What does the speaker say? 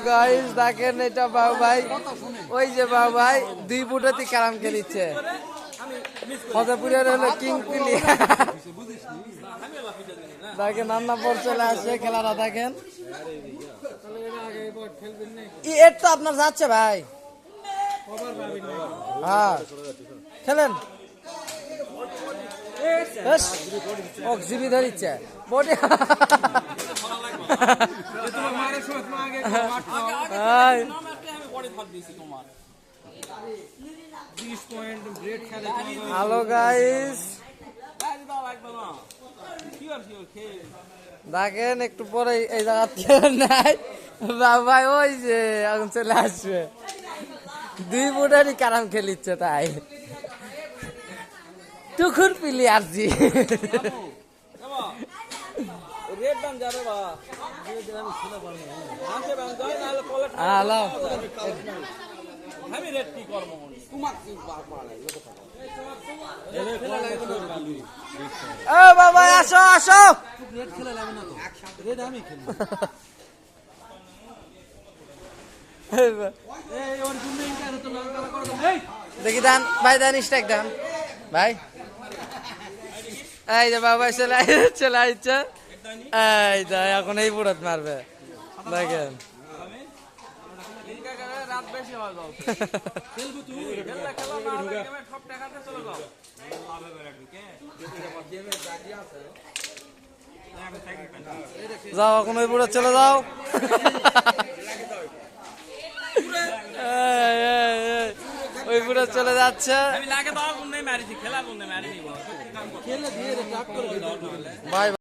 Guys দেখেন এটা বাবু ভাই, ওই যে বাবু ভাই 2 ফুটেতে ক্যারাম খেলিচ্ছে। ফতেপুরের হলো কিং পিলি। দেখেন নান্না পর চলে আসছে, খেলাটা দেখেন। এর তো আপনার যাচ্ছে ভাই, হ্যাঁ খেলেন। জিবি ধরিচ্ছে বডি। হ্যালো গাইস, দেখেন একটু পরে এই জায়গা নাই ভাই, ওই যে এখন চলে আসবে। 2 ফুটেরই ক্যারাম খেলিচ্ছে তাই টুকুর পিলি আসছি। বাবা আসো আসো, দেখি দান ভাই, দান স্ট্যাক দান ভাই। এই যে বাবা চলে আসছে, এই দা এখন এই বুড়াত মারবে দেখেন। যাও এখন ওই বুড়া চলে যাও। ওই বুড়া চলে যাচ্ছে ভাই।